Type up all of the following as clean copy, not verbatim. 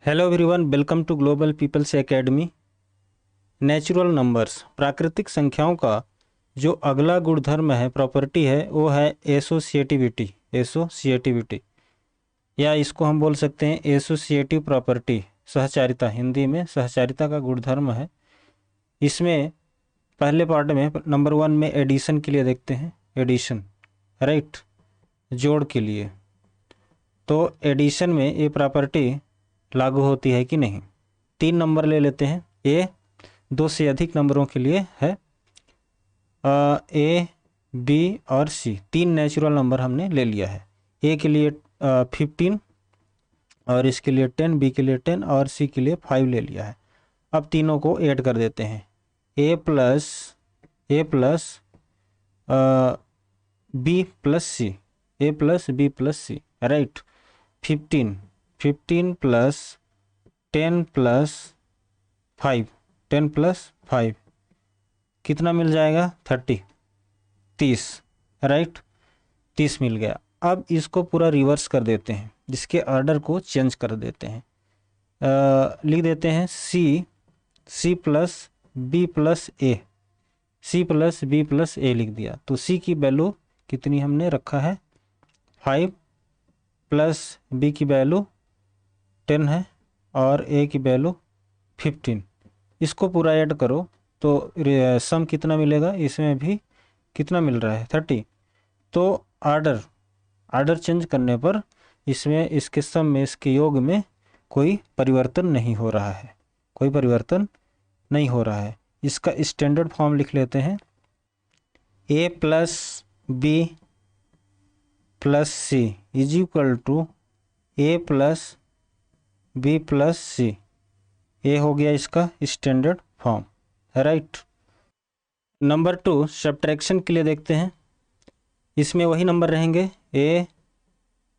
Hello everyone, welcome to global people's academy. Natural numbers, प्राकृतिक संख्याओं का जो अगला गुणधर्म है, प्रॉपर्टी है, वो है एसोसिएटिविटी। एसोसिएटिविटी या इसको हम बोल सकते हैं एसोसिएटिव प्रॉपर्टी, सहचारिता। हिंदी में सहचारिता का गुणधर्म है। इसमें पहले पार्ट में नंबर 1 में एडिशन के लिए देखते हैं। एडिशन, राइट, जोड़ के लिए। तो एडिशन में ये प्रॉपर्टी लागू होती है कि नहीं। 3 नंबर ले लेते हैं। ए 2 से अधिक नंबरों के लिए है। ए, बी और सी 3 नेचुरल नंबर हमने ले लिया है। ए के लिए 15 और इसके लिए 10, बी के लिए 10 और सी के लिए 5 ले लिया है। अब तीनों को ऐड कर देते हैं। A plus B plus C, A plus B plus C, right. 15 plus 10 plus 5, 10 plus 5 कितना मिल जाएगा? 30, राइट। 30 मिल गया। अब इसको पूरा रिवर्स कर देते हैं, जिसके ऑर्डर को चेंज कर देते हैं। लिख देते हैं सी प्लस बी प्लस ए, सी प्लस बी प्लस ए लिख दिया। तो सी की वैल्यू कितनी हमने रखा है? 5 प्लस बी की वैल्यू 10 है और ए की वैल्यू 15। इसको पूरा ऐड करो तो सम कितना मिलेगा? इसमें भी कितना मिल रहा है? 30। तो ऑर्डर चेंज करने पर इसमें, इसके सम में, इसके योग में कोई परिवर्तन नहीं हो रहा है। कोई परिवर्तन नहीं हो रहा है। इसका स्टैंडर्ड फॉर्म लिख लेते हैं। A plus B plus C is equal to A plus B plus C. ये हो गया इसका standard form, right. Number 2 subtraction के लिए देखते हैं। इसमें वही नंबर रहेंगे ए,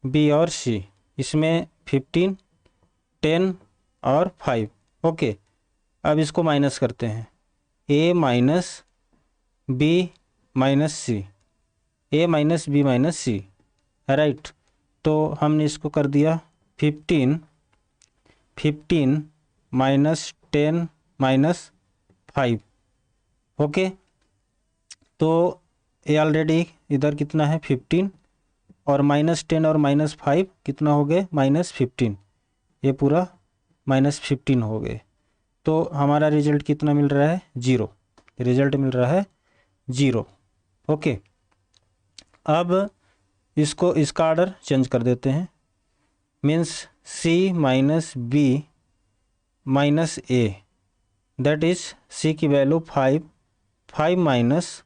बी और सी। इसमें 15, 10 और 5। ओके, अब इसको माइनस करते हैं। ए माइनस बी माइनस सी, ए minus B minus C, right. तो हमने इसको कर दिया 15 माइनस 10 माइनस 5। ओके, तो ये ऑलरेडी इधर कितना है? 15 और माइनस 10 और माइनस 5 कितना हो गए? -15। ये पूरा -15 हो गए। तो हमारा रिजल्ट कितना मिल रहा है? 0। रिजल्ट मिल रहा है 0। ओके, अब इसको, इसका ऑर्डर चेंज कर देते हैं। Means C minus B minus A, that is C की वैल्यू 5 माइनस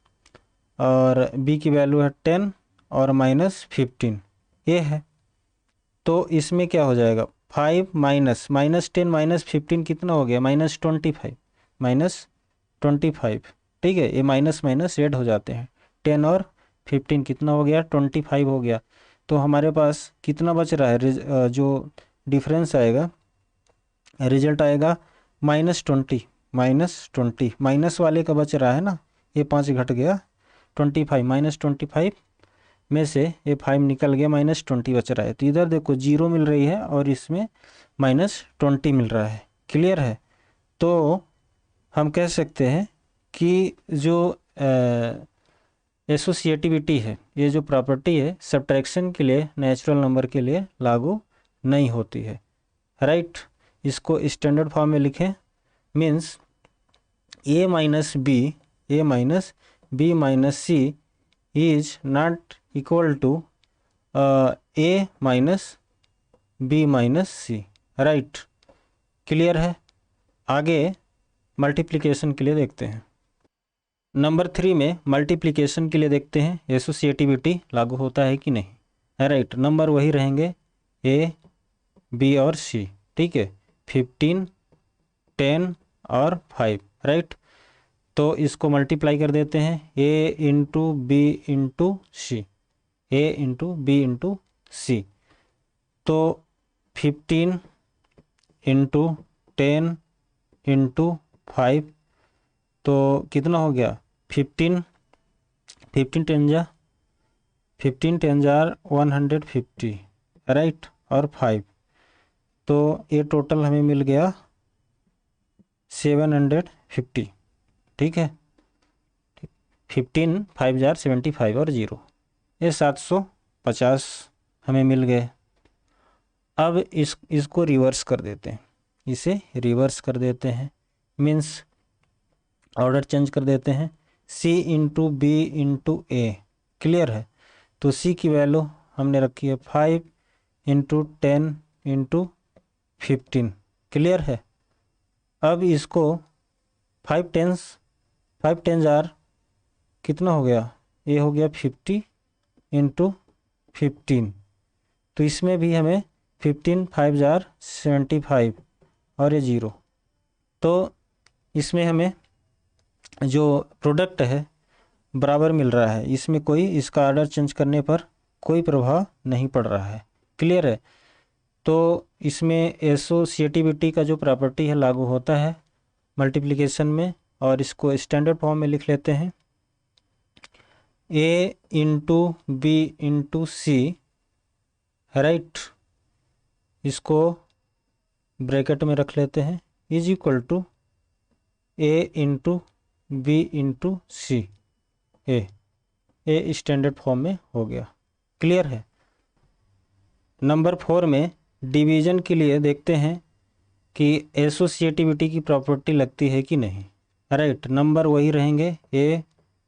और बी की वैल्यू है 10 और -15 ये है। तो इसमें क्या हो जाएगा? 5 माइनस -10 -15 कितना हो गया? -25। ठीक है, ये माइनस माइनस ऐड हो जाते हैं। 10 और 15 कितना हो गया? 25 हो गया। तो हमारे पास कितना बच रहा है? जो डिफरेंस आएगा, रिजल्ट आएगा -20। माइनस वाले का बच रहा है ना, ये 5 घट गया। 25 -25 में से ये 5 निकल गया, -20 बच रहा है। तो इधर देखो 0 मिल रही है और इसमें -20 मिल रहा है। क्लियर है? तो हम कह सकते हैं कि जो एसोसिएटिविटी है, ये जो प्रॉपर्टी है, सब्ट्रैक्शन के लिए, नेचुरल नंबर के लिए लागू नहीं होती है, राइट। इसको स्टैंडर्ड फॉर्म में लिखें। Means A minus B minus C is not equal to A minus B minus C, right. Clear है? आगे मल्टीप्लिकेशन के लिए देखते हैं। नंबर 3 में मल्टीप्लिकेशन के लिए देखते हैं एसोसिएटिविटी लागू होता है कि नहीं, राइट। नंबर वही रहेंगे ए, बी और सी, ठीक है। 15, 10 और 5, राइट। तो इसको मल्टीप्लाई कर देते हैं। A into B into C, A into B into सी। तो 15 इंटू 10 इंटू 5, तो कितना हो गया? 15 10 जार 150, राइट। और 5 तो ये टोटल हमें मिल गया 750, ठीक है। 15 5 जार 75 और 0, ये 750 हमें मिल गए। अब इसको रिवर्स कर देते हैं, इसे रिवर्स कर देते हैं, मीन्स ऑर्डर चेंज कर देते हैं, C इंटू बी इंटू ए, क्लियर है। तो C की वैल्यू हमने रखी है 5 इंटू 10 इंटू 15, क्लियर है। अब इसको 5 10 जार कितना हो गया, ये हो गया 50 इंटू 15, तो इसमें भी हमें 15 5 जार 75 और ये 0, तो इसमें हमें जो प्रोडक्ट है बराबर मिल रहा है, इसमें कोई इसका ऑर्डर चेंज करने पर कोई प्रभाव नहीं पड़ रहा है, क्लियर है। तो इसमें एसोसिएटिविटी का जो प्रॉपर्टी है लागू होता है मल्टीप्लिकेशन में, और इसको स्टैंडर्ड फॉर्म में लिख लेते हैं, A into B into C, right, इसको ब्रैकेट में रख लेते हैं, is equal to A into B into C, A standard form में हो गया, क्लियर है। नंबर 4 में डिवीजन के लिए देखते हैं कि एसोसिएटिविटी की प्रॉपर्टी लगती है कि नहीं, राइट। नंबर वही रहेंगे ए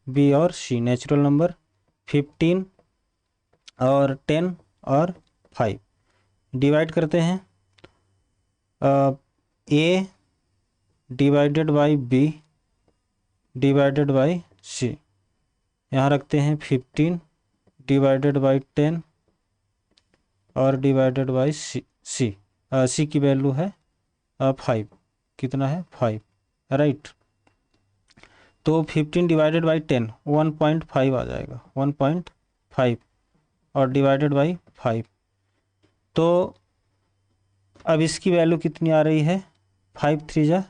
बी और सी, नेचुरल नंबर 15 और 10 और 5। डिवाइड करते हैं, A divided by B divided by C, यहाँ रखते हैं 15 डिवाइडेड बाई 10 और डिवाइडेड बाई सी की वैल्यू है 5, कितना है 5, राइट। तो 15 डिवाइडेड बाई 10 1.5 आ जाएगा, 1.5 और डिवाइडेड बाई 5, तो अब इसकी वैल्यू कितनी आ रही है, 5 3 जार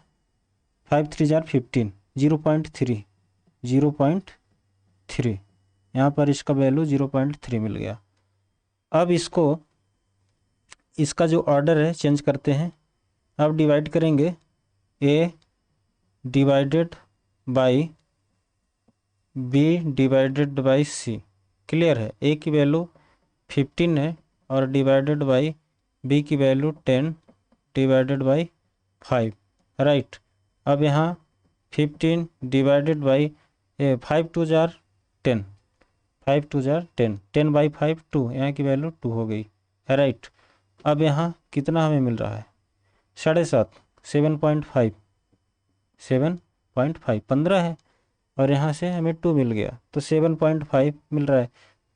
15, 0.3, यहाँ पर इसका वैल्यू 0.3 मिल गया। अब इसका जो ऑर्डर है चेंज करते हैं, अब डिवाइड करेंगे A divided by B divided by C, clear है। ए की वैल्यू 15 है और डिवाइडेड बाई बी की वैल्यू 10 डिवाइडेड बाई 5, राइट। अब यहाँ 15 डिवाइडेड बाई 5 2 जार 10, 5 2 जार 10, 10 बाई 5 2, यहाँ की वैल्यू 2 हो गई, राइट। अब यहाँ कितना हमें मिल रहा है, 7.5, 7.5 15 है, और यहाँ से हमें 2 मिल गया, तो 7.5 मिल रहा है।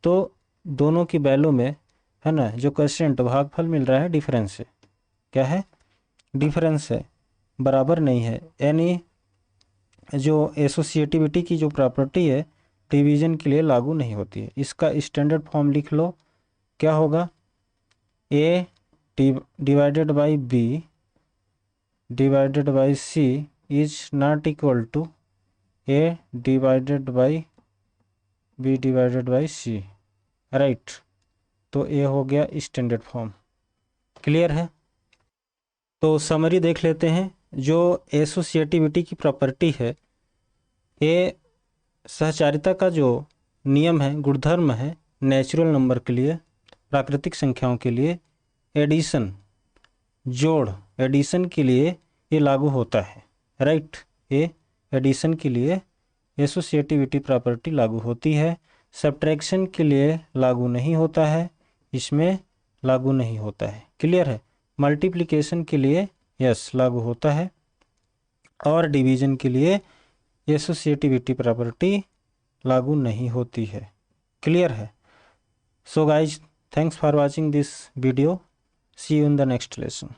तो दोनों की वैल्यू में है ना, जो कोएफिशिएंट भागफल मिल रहा है डिफरेंस है, क्या है, डिफरेंस है, बराबर नहीं है। यानी जो एसोसिएटिविटी की जो प्रॉपर्टी है डिवीजन के लिए लागू नहीं होती है। इसका स्टैंडर्ड फॉर्म लिख लो, क्या होगा, A divided by B divided by C is not equal to A divided by B divided by C, right. तो ये हो गया स्टैंडर्ड फॉर्म, क्लियर है। तो समरी देख लेते हैं, जो एसोसिएटिविटी की प्रॉपर्टी है, ये सहचारिता का जो नियम है, गुणधर्म है, नेचुरल नंबर के लिए, प्राकृतिक संख्याओं के लिए, एडिशन जोड़ एडिशन के लिए ये लागू होता है, राइट। ये एडिशन के लिए एसोसिएटिविटी प्रॉपर्टी लागू होती है, सब्ट्रैक्शन के लिए लागू नहीं होता है, इसमें लागू नहीं होता है, क्लियर है। मल्टीप्लिकेशन के लिए यस लागू होता है, और डिवीजन के लिए एसोसिएटिविटी प्रॉपर्टी लागू नहीं होती है, क्लियर है। So guys, thanks for watching this video, see you in the next lesson.